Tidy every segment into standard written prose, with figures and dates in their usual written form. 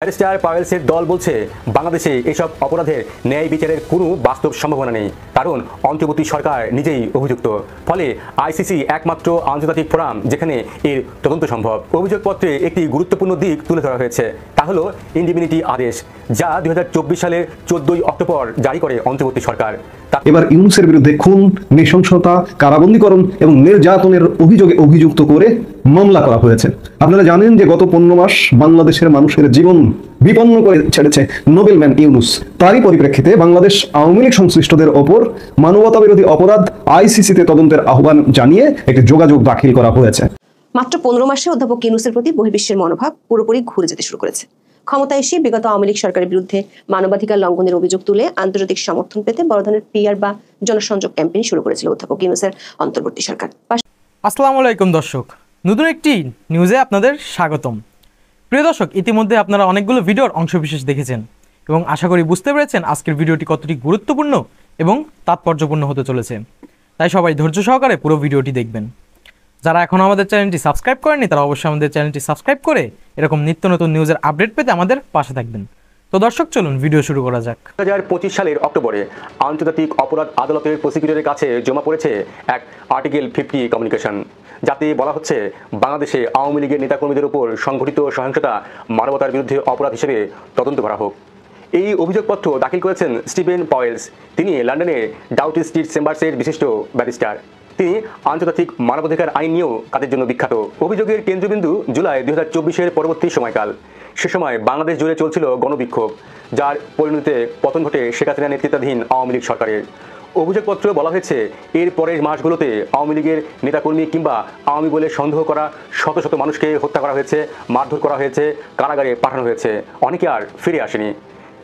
Barrister পাওয়েলসের দল বলছে বাংলাদেশে এসব অপরাধের ন্যায় বিচারের কোনো বাস্তব সম্ভাবনা নেই, কারণ অন্তর্বর্তী সরকার নিজেই অভিযুক্ত। ফলে আইসিসি একমাত্র আন্তর্জাতিক ফোরাম যেখানে এর তদন্ত সম্ভব। অভিযোগপত্রে একটি গুরুত্বপূর্ণ দিক তুলে ধরা হয়েছে, তা হলো ইন্ডিমিনিটি আদেশ, যা 2024 সালের 14 অক্টোবর জারি করে অন্তর্বর্তী সরকার। এবার ইউনূসের বিরুদ্ধে খুন, নৃশংসতা, কারাবন্দীকরণ এবং নির্যাতনের অভিযোগে অভিযুক্ত করে মামলা করা হয়েছে। আপনারা জানেন যে গত 15 মাস বাংলাদেশের মানুষের জীবন বিপন্ন করে ছেড়েছে নোবেলম্যান ইউনূস। তারই পরিপ্রেক্ষিতে বাংলাদেশ আওয়ামী লীগ সংশ্লিষ্টদের ওপর মানবতা বিরোধী অপরাধ আইসিসিতে তদন্তের আহ্বান জানিয়ে একটি যোগাযোগ দাখিল করা হয়েছে। মাত্র 15 মাসে অধ্যাপক ইউনূসের প্রতি বহির্বিশ্বের মনোভাব পুরোপুরি ঘুরে যেতে শুরু করেছে। ক্ষমতায় এসে বিগত আওয়ামী লীগ সরকারের বিরুদ্ধে মানবাধিকার লঙ্ঘনের অভিযোগ তুলে আন্তর্জাতিক সমর্থন পেতে বড় ধরনের পিআর বা জনসংযোগ ক্যাম্পেইন শুরু করেছিল অধ্যাপক ইউনূসের অন্তর্বর্তী সরকার। আসসালামু আলাইকুম দর্শক, নতুন একটি নিউজে আপনাদের স্বাগতম। প্রিয় দর্শক, ইতিমধ্যে আপনারা অনেকগুলো ভিডিওর অংশবিশেষ দেখেছেন এবং আশা করি বুঝতে পেরেছেন আজকের ভিডিওটি কতটি গুরুত্বপূর্ণ এবং তাৎপর্যপূর্ণ হতে চলেছে। তাই সবাই ধৈর্য সহকারে পুরো ভিডিওটি দেখবেন। যারা এখনও আমাদের চ্যানেলটি সাবস্ক্রাইব করেননি তারা অবশ্যই আমাদের চ্যানেলটি সাবস্ক্রাইব করে এরকম নিত্য নতুন নিউজের আপডেট পেতে আমাদের পাশে থাকবেন। তো দর্শক, চলুন ভিডিও শুরু করা যাক। 2025 সালের অক্টোবরে আন্তর্জাতিক অপরাধ আদালতের প্রসিকিউটরের কাছে জমা পড়েছে এক আর্টিকেল 50 কমিউনিকেশন, যাতে বলা হচ্ছে বাংলাদেশে আওয়ামী লীগের নেতাকর্মীদের উপর সংঘটিত সহিংসতা মানবতার বিরুদ্ধে অপরাধ হিসেবে তদন্ত করা হোক। এই অভিযোগপত্র দাখিল করেছেন স্টিভেন পাওয়েলস। তিনি লন্ডনের ডাউটি স্ট্রিট চেম্বার্সের বিশিষ্ট ব্যারিস্টার। তিনি আন্তর্জাতিক মানবাধিকার আইন নিয়েও কাজের জন্য বিখ্যাত। অভিযোগের কেন্দ্রবিন্দু জুলাই 2024-এর পরবর্তী সময়কাল। সে সময় বাংলাদেশ জুড়ে চলছিল গণবিক্ষোভ, যার পরিণতিতে পতন ঘটে শেখ হাসিনা নেতৃত্বাধীন আওয়ামী লীগ সরকারের। অভিযোগপত্রে বলা হয়েছে এর পরের মাসগুলোতে আওয়ামী লীগের নেতাকর্মী কিংবা আওয়ামী বলে সন্দেহ করা শত শত মানুষকে হত্যা করা হয়েছে, মারধর করা হয়েছে, কারাগারে পাঠানো হয়েছে। অনেকে আর ফিরে আসেনি।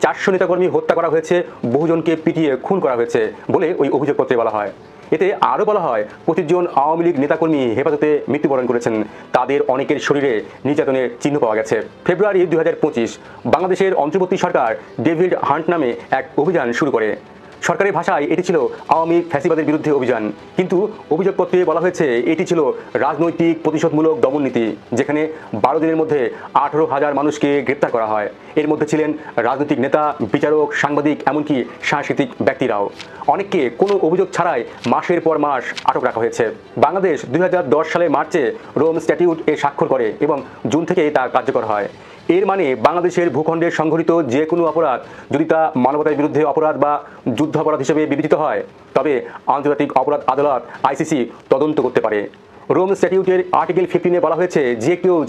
400 নেতাকর্মী হত্যা করা হয়েছে, বহুজনকে পিটিয়ে খুন করা হয়েছে বলে ওই অভিযোগপত্রে বলা হয়। এতে আরও বলা হয় 25 জন আওয়ামী লীগ নেতাকর্মী হেফাজতে মৃত্যুবরণ করেছেন। তাদের অনেকের শরীরে নির্যাতনের চিহ্ন পাওয়া গেছে। ফেব্রুয়ারি 2025 বাংলাদেশের অন্তর্বর্তী সরকার ডেভিড হান্ট নামে এক অভিযান শুরু করে। সরকারের ভাষায় এটি ছিল আওয়ামী ফ্যাসিবাদের বিরুদ্ধে অভিযান, কিন্তু অভিযোগপত্রে বলা হয়েছে এটি ছিল রাজনৈতিক প্রতিশোধমূলক দমননীতি, যেখানে 12 দিনের মধ্যে 18,000 মানুষকে গ্রেপ্তার করা হয়। এর মধ্যে ছিলেন রাজনৈতিক নেতা, বিচারক, সাংবাদিক, এমনকি সাংস্কৃতিক ব্যক্তিরাও। অনেককে কোনো অভিযোগ ছাড়াই মাসের পর মাস আটক রাখা হয়েছে। বাংলাদেশ 2010 সালের মার্চে রোম স্ট্যাটিউট এ স্বাক্ষর করে এবং জুন থেকে তা কার্যকর হয়। এর মানে বাংলাদেশের ভূখণ্ডে সংঘটিত যে কোনো অপরাধ যদি তা মানবতার বিরুদ্ধে অপরাধ বা যুদ্ধ অপরাধ হিসেবে বিবেচিত হয়, তবে আন্তর্জাতিক অপরাধ আদালত আইসিসি তদন্ত করতে পারে। রোম স্ট্যাটিউটের আর্টিকেল 15-এ বলা হয়েছে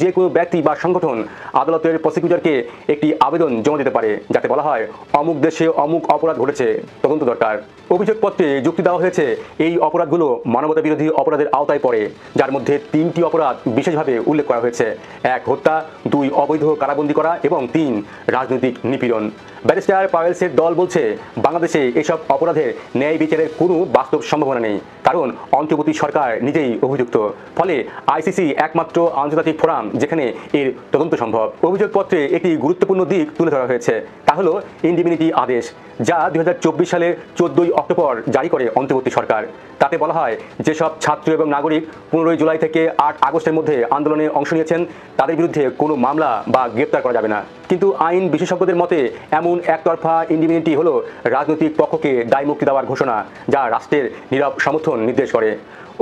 যে কোনো ব্যক্তি বা সংগঠন আদালতের প্রসিকিউটরকে একটি আবেদন জমা দিতে পারে, যাতে বলা হয় অমুক দেশে অমুক অপরাধ ঘটেছে, তদন্ত দরকার। অভিযোগপত্রে যুক্তি দেওয়া হয়েছে এই অপরাধগুলো মানবতা বিরোধী অপরাধের আওতায় পড়ে, যার মধ্যে 3টি অপরাধ বিশেষভাবে উল্লেখ করা হয়েছে: 1 হত্যা, 2 অবৈধ কারাবন্দী করা এবং 3 রাজনৈতিক নিপীড়ন। ব্যারিস্টার পাওয়েলসের দল বলছে বাংলাদেশে এসব অপরাধের ন্যায় বিচারের কোনো বাস্তব সম্ভাবনা নেই, কারণ অন্তর্বর্তী সরকার নিজেই অভিযুক্ত। ফলে আইসিসি একমাত্র আন্তর্জাতিক ফোরাম যেখানে এর তদন্ত সম্ভব। অভিযোগপত্রে একটি গুরুত্বপূর্ণ দিক তুলে ধরা হয়েছে, তা হলো ইন্ডিমিনিটি আদেশ, যা 2024 সালের 14 অক্টোবর জারি করে অন্তর্বর্তী সরকার। তাতে বলা হয় যেসব ছাত্র এবং নাগরিক 15 জুলাই থেকে 8 আগস্টের মধ্যে আন্দোলনে অংশ নিয়েছেন তাদের বিরুদ্ধে কোনো মামলা বা গ্রেপ্তার করা যাবে না। কিন্তু আইন বিশেষজ্ঞদের মতে এমন একতরফা ইন্ডিমিনিটি হলো রাজনৈতিক পক্ষকে দায়মুক্তি দেওয়ার ঘোষণা, যা রাষ্ট্রের নীরব সমর্থন নির্দেশ করে।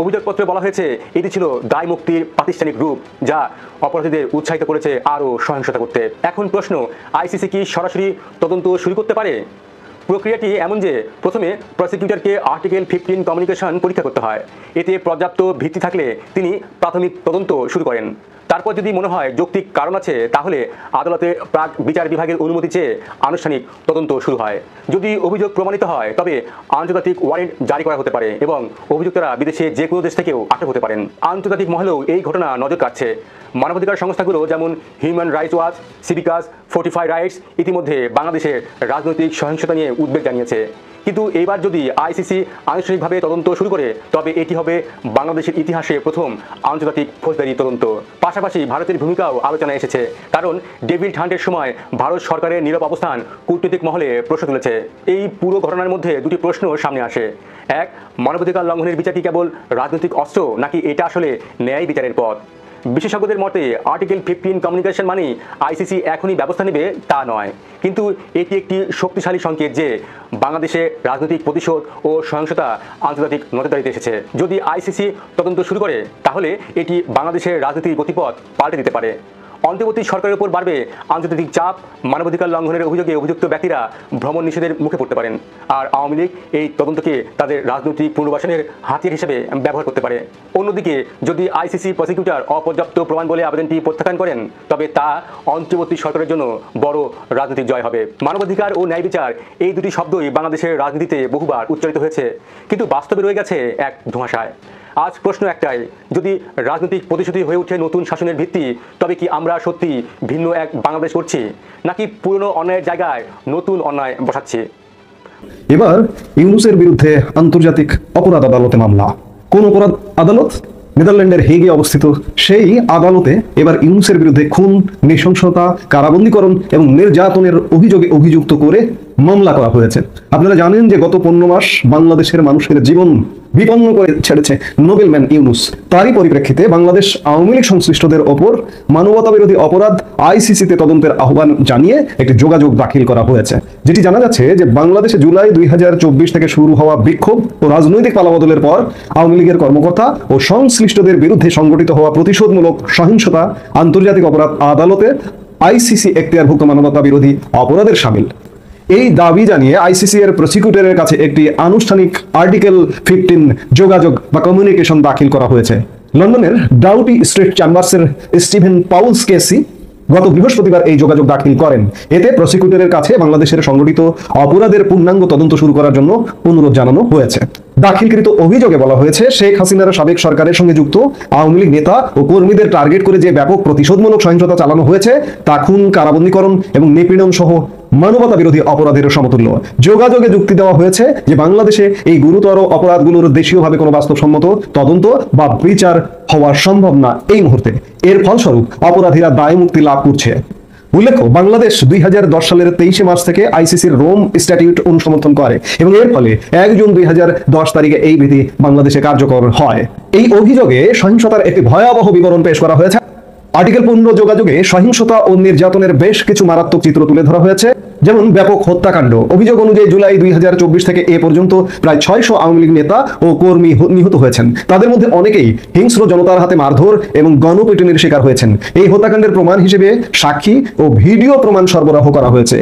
অভিযোগপত্রে বলা হয়েছে এটি ছিল দায় মুক্তির প্রাতিষ্ঠানিক রূপ, যা অপরাধীদের উৎসাহিত করেছে আরও সহিংসতা করতে। এখন প্রশ্ন, আইসিসি কি সরাসরি তদন্ত শুরু করতে পারে? প্রক্রিয়াটি এমন যে প্রথমে প্রসিকিউটরকে আর্টিকেল 15 কমিউনিকেশন পরীক্ষা করতে হয়। এতে পর্যাপ্ত ভিত্তি থাকলে তিনি প্রাথমিক তদন্ত শুরু করেন। তারপর যদি মনে হয় যৌক্তিক কারণ আছে, তাহলে আদালতে প্রাক বিচার বিভাগের অনুমতি চেয়ে আনুষ্ঠানিক তদন্ত শুরু হয়। যদি অভিযোগ প্রমাণিত হয় তবে আন্তর্জাতিক ওয়ারেন্ট জারি করা হতে পারে এবং অভিযুক্তরা বিদেশে যে কোনো দেশ থেকেও আটক হতে পারেন। আন্তর্জাতিক মহলেও এই ঘটনা নজর কাটছে। মানবাধিকার সংস্থাগুলো যেমন Human Rights Watch, Civicus, Fortify Rights ইতিমধ্যে বাংলাদেশের রাজনৈতিক সহিংসতা নিয়ে উদ্বেগ জানিয়েছে। কিন্তু এইবার যদি আইসিসি আনুষ্ঠানিকভাবে তদন্ত শুরু করে তবে এটি হবে বাংলাদেশের ইতিহাসে প্রথম আন্তর্জাতিক ফৌজদারি তদন্ত। পাশাপাশি ভারতের ভূমিকাও আলোচনায় এসেছে, কারণ ডেভিড হান্টের সময় ভারত সরকারের নীরব অবস্থান কূটনৈতিক মহলে প্রশ্ন তুলেছে। এই পুরো ঘটনার মধ্যে দুটি প্রশ্ন সামনে আসে: 1, মানবাধিকার লঙ্ঘনের বিচার কি কেবল রাজনৈতিক অস্ত্র, নাকি এটা আসলে ন্যায় বিচারের পথ? বিশেষজ্ঞদের মতে আর্টিকেল 15 কমিউনিকেশন মানে আইসিসি এখনই ব্যবস্থা নেবে তা নয়, কিন্তু এটি একটি শক্তিশালী সংকেত যে বাংলাদেশে রাজনৈতিক প্রতিশোধ ও সহিংসতা আন্তর্জাতিক নজরদারিতে এসেছে। যদি আইসিসি তদন্ত শুরু করে তাহলে এটি বাংলাদেশের রাজনীতির গতিপথ পাল্টে দিতে পারে। অন্তর্বর্তী সরকারের উপর বাড়বে আন্তর্জাতিক চাপ, মানবাধিকার লঙ্ঘনের অভিযোগে অভিযুক্ত ব্যক্তিরা ভ্রমণ নিষেধের মুখে পড়তে পারেন, আর আওয়ামী লীগ এই তদন্তকে তাদের রাজনৈতিক পুনর্বাসনের হাতিয়ার হিসেবে ব্যবহার করতে পারে। অন্যদিকে যদি আইসিসি প্রসিকিউটর অপর্যাপ্ত প্রমাণ বলে আবেদনটি প্রত্যাখ্যান করেন তবে তা অন্তর্বর্তী সরকারের জন্য বড় রাজনৈতিক জয় হবে। মানবাধিকার ও ন্যায় বিচার এই দুটি শব্দই বাংলাদেশের রাজনীতিতে বহুবার উচ্চারিত হয়েছে, কিন্তু বাস্তবে রয়ে গেছে এক ধোঁয়াশায়। আজ প্রশ্ন একটাই, যদি রাজনৈতিক প্রতিশ্রুতি হয়ে ওঠে নতুন শাসনের ভিত্তি, তবে কি আমরা সত্যি ভিন্ন এক বাংলাদেশ করছি, নাকি পুরনো অন্যায়ের জায়গায় নতুন অন্যায় বসাচ্ছি? এবার ইউনূসের বিরুদ্ধে আন্তর্জাতিক অপরাধ আদালতে মামলা। কোন অপরাধ আদালত? নেদারল্যান্ডের হেগে অবস্থিত সেই আদালতে এবার ইউনূসের বিরুদ্ধে খুন, নৃশংসতা, কারাবন্দীকরণ এবং নির্যাতনের অভিযোগে অভিযুক্ত করে মামলা করা হয়েছে। আপনারা জানেন যে গত 15 মাস বাংলাদেশের মানুষের জীবন বিপন্ন করে ছেড়েছে নোবেলম্যান ইউনূস। তারই পরিপ্রেক্ষিতে বাংলাদেশ আওয়ামী লীগ সংশ্লিষ্টদের ওপর মানবতা বিরোধী অপরাধ আইসিসিতে তদন্তের আহ্বান জানিয়ে একটি যোগাযোগ দাখিল করা হয়েছে। যেটি জানা যাচ্ছে যে বাংলাদেশে জুলাই 2024 থেকে শুরু হওয়া বিক্ষোভ ও রাজনৈতিক পালাবদলের পর আওয়ামী লীগের কর্মকর্তা ও সংশ্লিষ্টদের বিরুদ্ধে সংগঠিত হওয়া প্রতিশোধমূলক সহিংসতা আন্তর্জাতিক অপরাধ আদালতে আইসিসি এখতিয়ারভুক্ত মানবতা বিরোধী অপরাধের শামিল। এই দাবি জানিয়ে আইসিসি এর প্রসিকিউটরের কাছে একটি আনুষ্ঠানিক আর্টিকেল 15 যোগাযোগ বা কমিউনিকেশন দাখিল করা হয়েছে। লন্ডনের ডাউটি স্ট্রিট চেম্বার্সের স্টিভেন পাউলস কেসি গত বৃহস্পতিবার এই যোগাযোগ দাখিল করেন। এতে প্রসিকিউটরের কাছে বাংলাদেশের সংগঠিত অপরাধের পূর্ণাঙ্গ তদন্ত শুরু করার জন্য অনুরোধ জানানো হয়েছে। দাখিলকৃত অভিযোগে বলা হয়েছে, শেখ হাসিনার সাবেক সরকারের সঙ্গে যুক্ত আওয়ামী লীগ নেতা ও কর্মীদের টার্গেট করে যে ব্যাপক প্রতিশোধমূলক সহিংসতা চালানো হয়েছে তা খুন, কারাবন্দীকরণ এবং নিপীড়ন সহ মানবতা বিরোধী অপরাধের সমতুল্য। যোগাযোগে যুক্তি দেওয়া হয়েছে যে বাংলাদেশে এই গুরুতর অপরাধগুলোর দেশীয়ভাবে কোনো বাস্তবসম্মত তদন্ত বা বিচার হওয়া সম্ভব না এই মুহূর্তে। এর ফলস্বরূপ অপরাধীরা দায় মুক্তি লাভ করছে। উল্লেখ্য, বাংলাদেশ 2010 সালের 23 মার্চ থেকে আইসিসির রোম স্ট্যাটিউট অনুসমর্থন করে এবং এর ফলে 1 জুন 2010 তারিখে এই বিধি বাংলাদেশে কার্যকর হয়। এই অভিযোগে সহিংসতার একটি ভয়াবহ বিবরণ পেশ করা হয়েছে। আর্টিকেল 15 যোগাযোগে সহিংসতা ও নির্যাতনের বেশ কিছু মারাত্মক চিত্র তুলে ধরা হয়েছে, যেমন ব্যাপক হত্যাকাণ্ড। অভিযোগ অনুযায়ী জুলাই 2024 থেকে এ পর্যন্ত প্রায় 600 আওয়ামী লীগ নেতা ও কর্মী নিহত হয়েছেন। তাদের মধ্যে অনেকেই হিংস্র জনতার হাতে মারধর এবং গণপিটুনির শিকার হয়েছেন। এই হত্যাকাণ্ডের প্রমাণ হিসেবে সাক্ষী ও ভিডিও প্রমাণ সরবরাহ করা হয়েছে।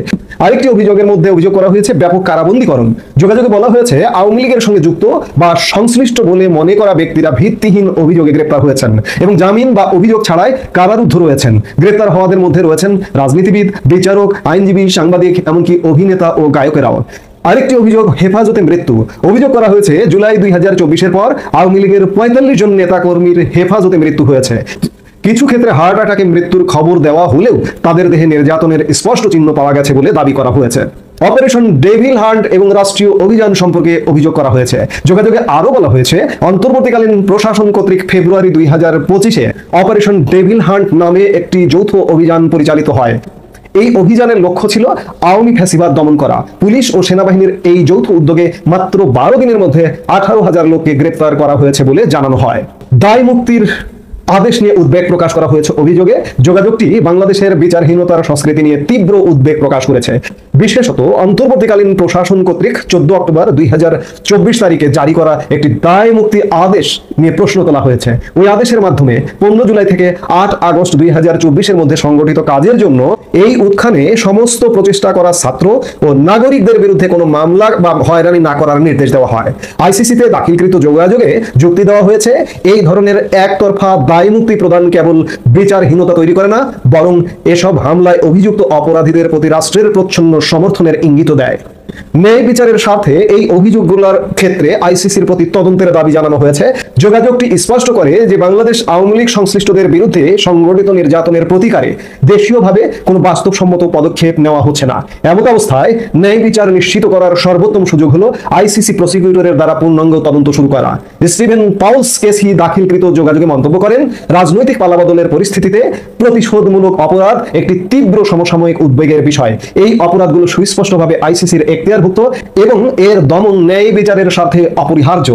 আরেকটি অভিযোগের মধ্যে অভিযোগ করা হয়েছে ব্যাপক কারাবন্দীকরণ। যোগাযোগে বলা হয়েছে, আওয়ামী লীগের সঙ্গে যুক্ত বা সংশ্লিষ্ট বলে মনে করা ব্যক্তিরা ভিত্তিহীন অভিযোগে গ্রেপ্তার হয়েছেন এবং জামিন বা অভিযোগ ছাড়াই কারারুদ্ধ রয়েছেন। গ্রেপ্তার হওয়াদের মধ্যে রয়েছেন রাজনীতিবিদ, বিচারক, আইনজীবী, সাংবাদিক, এমনকি অভিনেতা ও গায়কেরাও। আরেকটি অভিযোগ হেফাজতে মৃত্যু। অভিযোগ করা হয়েছে জুলাই 2024-এর পর আওয়ামী লীগের 45 জন নেতা কর্মীর হেফাজতে মৃত্যু হয়েছে। কিছু ক্ষেত্রে হার্ট অ্যাটাকে মৃত্যুর খবর দেওয়া হলেও তাদের দেহে নির্যাতনের স্পষ্ট চিহ্ন পাওয়া গেছে বলে দাবি করা হয়েছে। অপারেশন ডেভিল হান্ট এবং রাষ্ট্রীয় অভিযান সম্পর্কে অভিযোগ করা হয়েছে। যোগাযোগে আরো বলা হয়েছে, অন্তর্বর্তীকালীন প্রশাসন কর্তৃক ফেব্রুয়ারি 2025-এ অপারেশন ডেভিল হান্ট নামে একটি যৌথ অভিযান পরিচালিত হয়। এই অভিযানের লক্ষ্য ছিল আওয়ামী ফ্যাসিবাদ দমন করা। পুলিশ ও সেনাবাহিনীর এই যৌথ উদ্যোগে মাত্র 12 দিনের মধ্যে 18,000 লোককে গ্রেপ্তার করা হয়েছে বলে জানানো হয়। দায় মুক্তির আদেশ নিয়ে উদ্বেগ প্রকাশ করা হয়েছে। অভিযোগে যোগাযোগটি বাংলাদেশের বিচারহীনতার সংস্কৃতি নিয়ে তীব্র উদ্বেগ প্রকাশ করেছে। বিশেষত অন্তর্বর্তীকালীন প্রশাসন কর্তৃক 14 অক্টোবর 2024 তারিখে জারি করা একটি দায় মুক্তি আদেশ নিয়ে প্রশ্ন তোলা হয়েছে। ওই আদেশের মাধ্যমে 15 জুলাই থেকে 8 আগস্ট 2024-এর মধ্যে সংগঠিত কাজের জন্য এই উত্থানে সমস্ত প্রচেষ্টা করা ছাত্র ও নাগরিকদের বিরুদ্ধে কোনো মামলা বা হয়রানি না করার নির্দেশ দেওয়া হয়। আইসিসিতে দাখিলকৃত যোগাযোগে যুক্তি দেওয়া হয়েছে, এই ধরনের একতরফা দায় মুক্তি প্রদান কেবল বিচারহীনতা তৈরি করে না, বরং এসব হামলায় অভিযুক্ত অপরাধীদের প্রতি রাষ্ট্রের প্রচ্ছন্ন সমর্থনের ইঙ্গিত দেয়। ন্যায় বিচারের স্বার্থে এই অভিযোগগুলোর ক্ষেত্রে আইসিসির প্রতি তদন্তের দাবি জানানো হয়েছে। যোগাযোগটি স্পষ্ট করে যে বাংলাদেশ আওয়ামী লীগ সংশ্লিষ্টদের বিরুদ্ধে সংগঠিত নির্যাতনের প্রতিকারে দেশীয়ভাবে কোনো বাস্তবসম্মত পদক্ষেপ নেওয়া হচ্ছে না। এমন অবস্থায় ন্যায় বিচার নিশ্চিত করার সর্বোত্তম সুযোগ হলো আইসিসি প্রসিকিউটরের দ্বারা পূর্ণাঙ্গ তদন্ত শুরু করা। স্টিভেন পাউলস কেসি দাখিলকৃত যোগাযোগে মন্তব্য করেন, রাজনৈতিক পালাবদলের পরিস্থিতিতে প্রতিশোধমূলক অপরাধ একটি তীব্র সমসাময়িক উদ্বেগের বিষয়। এই অপরাধগুলো সুস্পষ্টভাবে আইসিসির এখতিয়ারভুক্ত এবং এর দমন ন্যায় বিচারের স্বার্থে অপরিহার্য।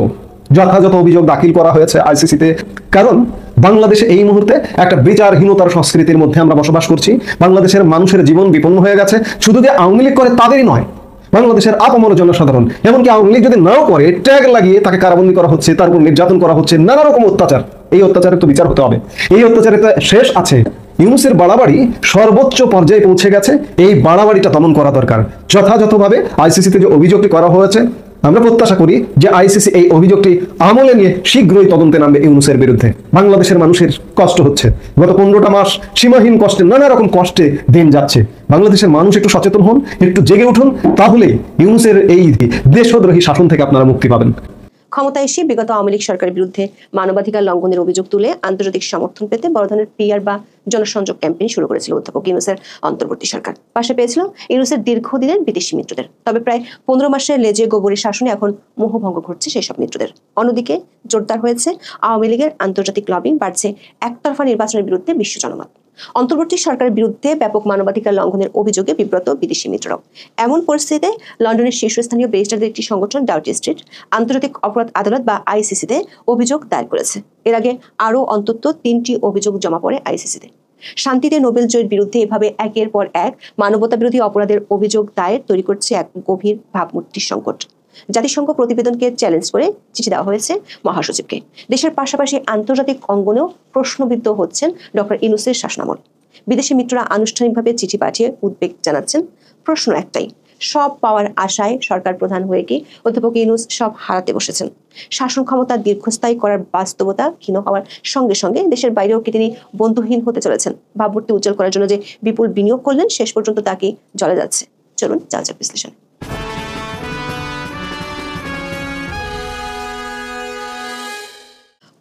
যথাযথ অভিযোগ দাখিল করা হয়েছে আইসিসিতে, কারণ বাংলাদেশে এই মুহূর্তে একটা বিচারহীনতার সংস্কৃতির মধ্যে আমরা বসবাস করছি। বাংলাদেশের মানুষের জীবন বিপন্ন হয়ে গেছে। শুধু যে আওয়ামী লীগ করে তাদেরই নয়, বাংলাদেশের আপামর জনসাধারণ, এমনকি আওয়ামী লীগ যদি নাও করে ট্যাগ লাগিয়ে তাকে কারাবন্দী করা হচ্ছে, তার উপর নির্যাতন করা হচ্ছে, নানা রকম অত্যাচার। এই অত্যাচারের তো বিচার হতে হবে। এই অত্যাচারের তো শেষ আছে। ইউনূসের বাড়াবাড়ি সর্বোচ্চ পর্যায়ে পৌঁছে গেছে। এই বাড়াবাড়িটা দমন করা দরকার। যথাযথভাবে আইসিসিতে যে অভিযোগটি করা হয়েছে, আমরা প্রত্যাশা করি যে আইসিসি এই অভিযোগটি আমলে নিয়ে শীঘ্রই তদন্তে নামবে ইউনূসের বিরুদ্ধে। বাংলাদেশের মানুষের কষ্ট হচ্ছে, গত 15টা মাস সীমাহীন কষ্টে, নানা রকম কষ্টে দিন যাচ্ছে। বাংলাদেশের মানুষ একটু সচেতন হন, একটু জেগে উঠুন, তাহলে ইউনূসের এই দেশদ্রোহী শাসন থেকে আপনারা মুক্তি পাবেন। ক্ষমতায় এসে বিগত আওয়ামী লীগ সরকারের বিরুদ্ধে মানবাধিকার লঙ্ঘনের অভিযোগ তুলে আন্তর্জাতিক সমর্থন পেতে বড় ধরনের পিআর বা জনসংযোগ ক্যাম্পেইন শুরু করেছিল অধ্যাপক ইউনূসের অন্তর্বর্তী সরকার। পাশে পেয়েছিল ইউনূসের দীর্ঘদিনের বিদেশি মিত্রদের। তবে প্রায় 15 মাসের লেজে গোবরের শাসনে এখন মোহভঙ্গ ঘটছে সেই সব মিত্রদের। অন্যদিকে জোরদার হয়েছে আওয়ামী লীগের আন্তর্জাতিক লবিং, বাড়ছে একতরফা নির্বাচনের বিরুদ্ধে বিশ্ব জনমত। অন্তর্বর্তী সরকারের বিরুদ্ধে ব্যাপক মানবাধিকার লঙ্ঘনের অভিযোগে বিব্রত বিদেশি মিত্ররাও। এমন পরিস্থিতিতে লন্ডনের শীর্ষস্থানীয় ব্যারিস্টারদের একটি সংগঠন ডাউটি স্ট্রিট আন্তর্জাতিক অপরাধ আদালত বা আইসিসিতে অভিযোগ দায়ের করেছে। এর আগে আরও অন্তত 3টি অভিযোগ জমা পড়ে আইসিসিতে। শান্তিতে নোবেল জয়ের বিরুদ্ধে এভাবে একের পর এক মানবতা বিরোধী অপরাধের অভিযোগ দায়ের তৈরি করছে এক গভীর ভাবমূর্তির সংকট। জাতিসংঘ প্রতিবেদনকে চ্যালেঞ্জ করে চিঠি দেওয়া হয়েছে মহাসচিবকে। দেশের পাশাপাশি আন্তর্জাতিক অঙ্গনেও প্রশ্নবিদ্ধ হচ্ছেন ডক্টর ইউনূসের শাসনামল। বিদেশি মিত্ররা আনুষ্ঠানিকভাবে চিঠি পাঠিয়ে উদ্বেগ জানাচ্ছেন। প্রশ্ন একটাই, সব পাওয়ার আশায় সরকার প্রধান হয়ে কি অধ্যাপক ইউনূস সব হারাতে বসেছেন? শাসন ক্ষমতা দীর্ঘস্থায়ী করার বাস্তবতা ক্ষীণ হওয়ার সঙ্গে সঙ্গে দেশের বাইরেও কি তিনি বন্ধুহীন হতে চলেছেন? ভাবমূর্তি উজ্জ্বল করার জন্য যে বিপুল বিনিয়োগ করলেন, শেষ পর্যন্ত তা কি জলে যাচ্ছে? চলুন যাওয়া যাক বিশ্লেষণে।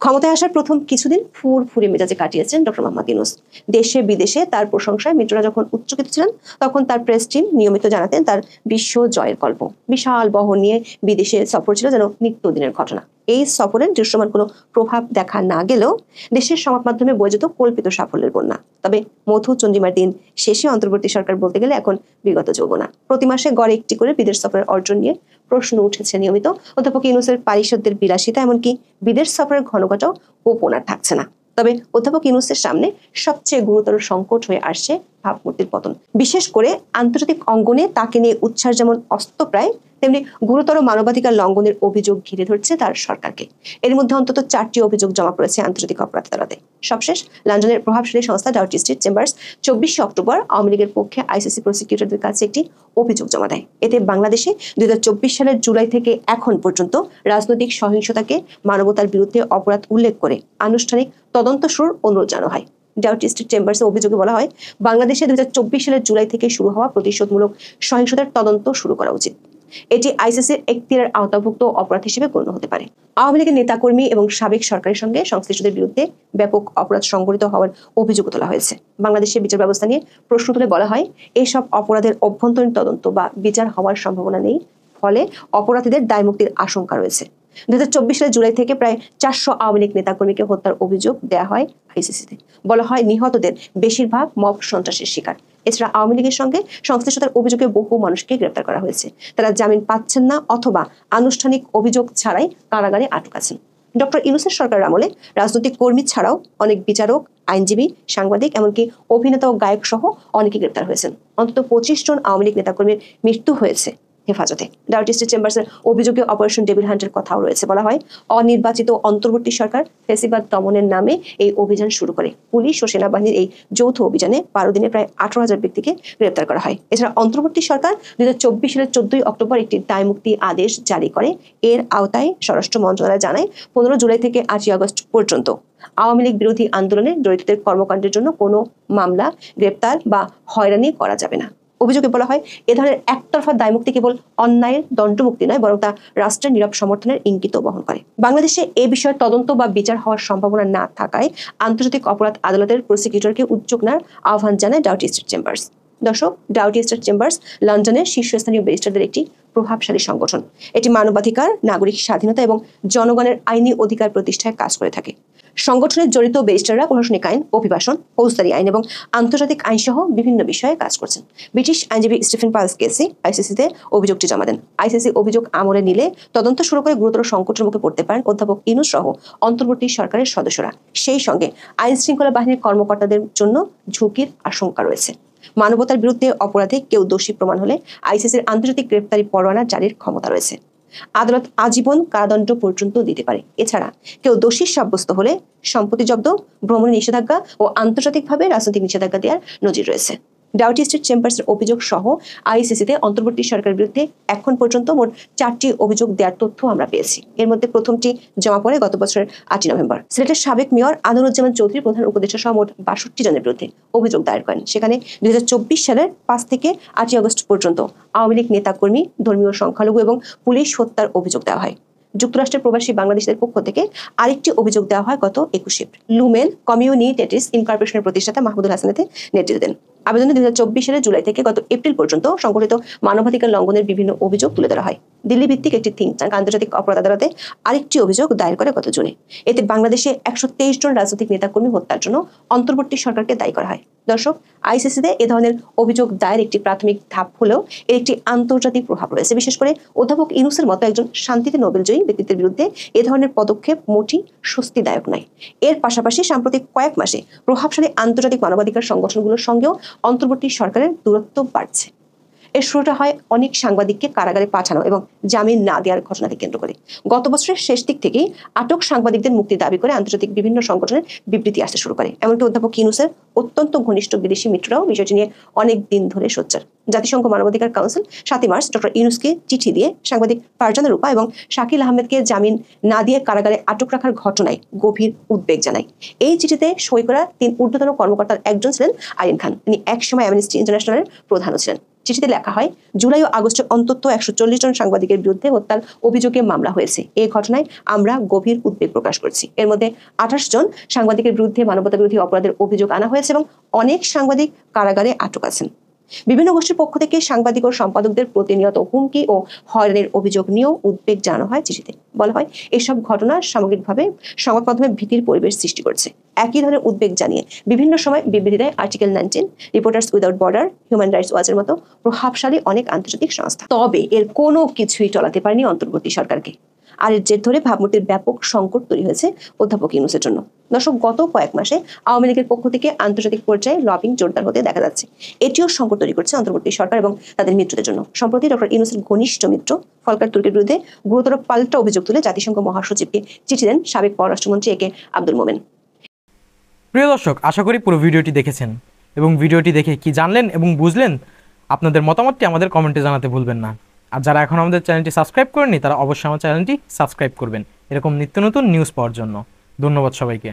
ক্ষমতায় আসার প্রথম কিছুদিন ফুরফুরে মেজাজে কাটিয়েছেন ডক্টর মোহাম্মদ ইউনূস। দেশে বিদেশে তার প্রশংসায় মিত্ররা যখন উচ্চকিত ছিলেন, তখন তার প্রেস টিম নিয়মিত জানাতেন তার বিশ্ব জয়ের গল্প। বিশাল বহর নিয়ে বিদেশে সফর ছিল যেন নিত্যদিনের ঘটনা। এই সফরের দৃশ্যমান কোনো প্রভাব দেখা না গেলেও দেশের সংবাদ মাধ্যমে বয়ে যেত কল্পিত সাফল্যের বন্যা। তবে মধু চন্দ্রিমার দিন শেষে অন্তর্বর্তী সরকার বলতে গেলে এখন বিগত যৌবনা। প্রতি মাসে গড়ে একটি করে বিদেশ সফরের অর্জন নিয়ে প্রশ্ন উঠেছে নিয়মিত। অধ্যাপক ইউনূসের পারিষদদের বিলাসিতা, এমনকি বিদেশ সফরের ঘনঘটাও গোপন আর থাকছে না। তবে অধ্যাপক ইউনূসের সামনে সবচেয়ে গুরুতর সংকট হয়ে আসছে ভাবমূর্তির পতন। বিশেষ করে আন্তর্জাতিক অঙ্গনে তাকে নিয়ে উচ্ছ্বাস যেমন অস্তপ্রায়, তেমনি গুরুতর মানবাধিকার লঙ্ঘনের অভিযোগ ঘিরে ধরছে তার সরকারকে। এর মধ্যে অন্তত 4টি অভিযোগ জমা পড়েছে আন্তর্জাতিক অপরাধ আদালতে। সবশেষ লন্ডনের প্রভাবশালী সংস্থা Doughty street chambers 24 October Awami লীগের পক্ষে আইসিসি প্রসিকিউটরদের কাছে একটি অভিযোগ জমা দেয়। এতে বাংলাদেশে 2024 সালের জুলাই থেকে এখন পর্যন্ত রাজনৈতিক সহিংসতাকে মানবতার বিরুদ্ধে অপরাধ উল্লেখ করে আনুষ্ঠানিক তদন্ত শুরুর অনুরোধ জানানো হয়। ডাউটি স্ট্রিট চেম্বার্সে অভিযোগে বলা হয়, বাংলাদেশে 2024 সালের জুলাই থেকে শুরু হওয়া প্রতিশোধমূলক সহিংসতার তদন্ত শুরু করা উচিত। এটি আইসিসির এখতিয়ারের আওতাভুক্ত অপরাধ হিসেবে গণ্য হতে পারে। আওয়ামী লীগের নেতাকর্মী এবং সাবেক সরকারের সঙ্গে সংশ্লিষ্টদের বিরুদ্ধে ব্যাপক অপরাধ সংঘটিত হওয়ার অভিযোগ তোলা হয়েছে। বাংলাদেশের বিচার ব্যবস্থা নিয়ে প্রশ্ন তুলে বলা হয়, এসব অপরাধের অভ্যন্তরীণ তদন্ত বা বিচার হওয়ার সম্ভাবনা নেই, ফলে অপরাধীদের দায়মুক্তির আশঙ্কা রয়েছে। 2024 সালের জুলাই থেকে প্রায় 400 আওয়ামী লীগ নেতাকর্মীকে হত্যার অভিযোগ দেওয়া হয় আইসিসিতে। বলা হয়, নিহতদের বেশিরভাগ মব সন্ত্রাসের শিকার। এছাড়া আওয়ামী লীগের সঙ্গে সংশ্লিষ্টতার অভিযোগে বহু মানুষকে গ্রেপ্তার করা হয়েছে। তারা জামিন পাচ্ছেন না অথবা আনুষ্ঠানিক অভিযোগ ছাড়াই কারাগারে আটক আছেন। ডক্টর ইউনূসের সরকারের আমলে রাজনৈতিক কর্মী ছাড়াও অনেক বিচারক, আইনজীবী, সাংবাদিক, এমনকি অভিনেতা ও গায়ক সহ অনেকে গ্রেপ্তার হয়েছেন। অন্তত 25 জন আওয়ামী লীগ নেতাকর্মীর মৃত্যু হয়েছে হেফাজতে। ডাউটি স্ট্রিট চেম্বার্সের অভিযোগে অপারেশন ডেভিল হান্টের কথাও রয়েছে। বলা হয়, অনির্বাচিত অন্তর্বর্তী সরকার ফ্যাসিবাদ দমনের নামে এই অভিযান শুরু করে। পুলিশ ও সেনাবাহিনীর এই যৌথ অভিযানে 12 দিনে প্রায় 18,000 ব্যক্তিকে গ্রেপ্তার করা হয়। এছাড়া অন্তর্বর্তী সরকার 2024 সালের 14 অক্টোবর একটি দায়মুক্তি আদেশ জারি করে। এর আওতায় স্বরাষ্ট্র মন্ত্রণালয় জানায়, 15 জুলাই থেকে 8 আগস্ট পর্যন্ত আওয়ামী লীগ বিরোধী আন্দোলনে জড়িতদের কর্মকাণ্ডের জন্য কোনো মামলা, গ্রেপ্তার বা হয়রানি করা যাবে না। অভিযোগে বলা হয়, এ ধরনের একতরফা দায়মুক্তি কেবল অন্যায়ের দণ্ডমুক্তি নয়, বরং তা রাষ্ট্রের নীরব সমর্থনের ইঙ্গিত বহন করে। বাংলাদেশে এ বিষয়ে তদন্ত বা বিচার হওয়ার সম্ভাবনা না থাকায় আন্তর্জাতিক অপরাধ আদালতের প্রসিকিউটরকে উদ্যোগ নেওয়ার আহ্বান জানায় ডাউটি স্ট্রিট চেম্বার্স। দর্শক, ডাউটি স্ট্রিট চেম্বার্স লন্ডনের শীর্ষস্থানীয় ব্যারিস্টারদের একটি প্রভাবশালী সংগঠন। এটি মানবাধিকার, নাগরিক স্বাধীনতা এবং জনগণের আইনি অধিকার প্রতিষ্ঠায় কাজ করে থাকে। সংগঠনের জড়িত ব্যারিস্টাররা প্রশাসনিক আইন, অভিবাসন, ফৌজদারি আইন এবং আন্তর্জাতিক আইন সহ বিভিন্ন বিষয়ে কাজ করছেন। ব্রিটিশ আইনজীবী স্টিফেন পালস কেসি আইসিসিতে অভিযোগটি জমা দেন। আইসিসি অভিযোগ আমলে নিলে তদন্ত শুরু করে গুরুতর সংকটের মুখে পড়তে পারেন অধ্যাপক ইউনূস সহ অন্তর্বর্তী সরকারের সদস্যরা। সেই সঙ্গে আইন শৃঙ্খলা বাহিনীর কর্মকর্তাদের জন্য ঝুঁকির আশঙ্কা রয়েছে। মানবতার বিরুদ্ধে অপরাধে কেউ দোষী প্রমাণ হলে আইসিসির আন্তর্জাতিক গ্রেপ্তারি পরোয়ানা জারির ক্ষমতা রয়েছে। আদালত আজীবন কারাদণ্ড পর্যন্ত দিতে পারে। এছাড়া কেউ দোষী সাব্যস্ত হলে সম্পত্তি জব্দ, ভ্রমণের নিষেধাজ্ঞা ও আন্তর্জাতিকভাবে রাজনৈতিক নিষেধাজ্ঞা দেওয়ার নজির রয়েছে। ডাউটি স্ট্রিট চেম্বার্সের অভিযোগ সহ আইসিসিতে অন্তর্বর্তী সরকারের বিরুদ্ধে এখন পর্যন্ত মোট 4টি অভিযোগ দেওয়ার তথ্য আমরা পেয়েছি। এর মধ্যে প্রথমটি জমা পড়ে গত বছরের 8ই নভেম্বর। সিলেটের সাবেক মেয়র আনোয়ারুজ্জামান চৌধুরী প্রধান উপদেষ্টা সহ মোট 62 জনের বিরুদ্ধে অভিযোগ দায়ের করেন। সেখানে 2024 সালের 5 থেকে 8ই আগস্ট পর্যন্ত আওয়ামী লীগ নেতাকর্মী, ধর্মীয় সংখ্যালঘু এবং পুলিশ হত্যার অভিযোগ দেওয়া হয়। যুক্তরাষ্ট্রের প্রবাসী বাংলাদেশিদের পক্ষ থেকে আরেকটি অভিযোগ দেওয়া হয় গত 21 এপ্রিল। লুমেন কমিউনিটিস ইনকর্পোরেশনের প্রতিষ্ঠাতা মাহমুদুল হাসানেতে নেতৃত্ব দেন। আবেদনে 2024 সালের জুলাই থেকে গত এপ্রিল পর্যন্ত সংঘটিত মানবাধিকার লঙ্ঘনের বিভিন্ন অভিযোগ তুলে ধরা হয়। দিল্লি ভিত্তিক একটি থিঙ্ক ট্যাঙ্ক আন্তর্জাতিক অপরাধ আদালতে আরেকটি অভিযোগ দায়ের করে গত জুনে। এতে বাংলাদেশে 123 জন রাজনৈতিক নেতাকর্মী হত্যার জন্য অন্তর্বর্তী সরকারকে দায়ী করা হয়। দর্শক, আইসিসিতে এ ধরনের অভিযোগ দায়ের একটি প্রাথমিক ধাপ হলেও এর একটি আন্তর্জাতিক প্রভাব রয়েছে। বিশেষ করে অধ্যাপক ইউনূসের মতো একজন শান্তিতে নোবেলজয়ী ব্যক্তিত্বের বিরুদ্ধে এ ধরনের পদক্ষেপ মোটেই স্বস্তিদায়ক নয়। এর পাশাপাশি সাম্প্রতিক কয়েক মাসে প্রভাবশালী আন্তর্জাতিক মানবাধিকার সংগঠনগুলোর সঙ্গেও অন্তর্বর্তী সরকারের দূরত্ব বাড়ছে। এর শুরুটা হয় অনেক সাংবাদিককে কারাগারে পাঠানো এবং জামিন না দেওয়ার ঘটনাকে কেন্দ্র করে। গত বছরের শেষ দিক থেকেই আটক সাংবাদিকদের মুক্তি দাবি করে আন্তর্জাতিক বিভিন্ন সংগঠনের বিবৃতি আসতে শুরু করে। এমনকি অধ্যাপক ইউনূসের অত্যন্ত ঘনিষ্ঠ বিদেশি মিত্ররাও বিষয়টি নিয়ে অনেক দিন ধরে সোচ্চার। জাতিসংঘ মানবাধিকার কাউন্সিল 7 মার্চ ডক্টর ইউনূসকে চিঠি দিয়ে সাংবাদিক ফারজানা রূপা এবং শাকিল আহমেদকে জামিন না দিয়ে কারাগারে আটক রাখার ঘটনায় গভীর উদ্বেগ জানায়। এই চিঠিতে সই করা 3 ঊর্ধ্বতন কর্মকর্তার একজন ছিলেন আরিন খান। তিনি একসময় অ্যামনেস্টি ইন্টারন্যাশনালের প্রধানও ছিলেন। চিঠিতে লেখা হয়, জুলাই ও আগস্টে অন্তত 140 জন সাংবাদিকের বিরুদ্ধে হত্যার অভিযোগে মামলা হয়েছে। এই ঘটনায় আমরা গভীর উদ্বেগ প্রকাশ করছি। এর মধ্যে 28 জন সাংবাদিকের বিরুদ্ধে মানবতা বিরোধী অপরাধের অভিযোগ আনা হয়েছে এবং অনেক সাংবাদিক কারাগারে আটক আছেন। বিভিন্ন গোষ্ঠীর পক্ষ থেকে সাংবাদিক ও সম্পাদকদের প্রতিনিয়ত হুমকি ও হয়রানির অভিযোগ নিয়েও উদ্বেগ জানানো হয়। চিঠিতে বলা হয়, এসব ঘটনা সামগ্রিকভাবে সংবাদ মাধ্যমে ভীতির পরিবেশ সৃষ্টি করছে। একই ধরনের উদ্বেগ জানিয়ে বিভিন্ন সময় বিবৃতি দেয় article 19, Reporters Without Border, Human Rights ওয়াচের মতো প্রভাবশালী অনেক আন্তর্জাতিক সংস্থা। তবে এর কোনো কিছুই টলাতে পারেনি অন্তর্বর্তী সরকারকে। আর এর জের ধরে ভাবমূর্তির ব্যাপক সংকট তৈরি হয়েছে অধ্যাপক ইউনূসের জন্য। দর্শক, গত কয়েক মাসে আওয়ামী লীগের পক্ষ থেকে আন্তর্জাতিক পর্যায়ে লবিং জোরদার হতে দেখা যাচ্ছে। এটিও সংকট তৈরি করছে অন্তর্বর্তী সরকার এবং তাদের মিত্রদের জন্য। সম্প্রতি ডক্টর ইউনূসের ঘনিষ্ঠ মিত্র ফলকার তুর্কির বিরুদ্ধে গুরুতর পাল্টা অভিযোগ তুলে জাতিসংঘ মহাসচিবকে চিঠি দেন সাবেক পররাষ্ট্রমন্ত্রী একে আব্দুল মোমেন। প্রিয় দর্শক, আশা করি পুরো ভিডিওটি দেখেছেন এবং ভিডিওটি দেখে কি জানলেন এবং বুঝলেন আপনাদের মতামতটি আমাদের কমেন্টে জানাতে ভুলবেন না। আর যারা এখন আমাদের চ্যানেলটি সাবস্ক্রাইব করেননি তারা অবশ্যই আমার চ্যানেলটি সাবস্ক্রাইব করবেন এরকম নিত্য নতুন নিউজ পাওয়ার জন্য। ধন্যবাদ সবাইকে।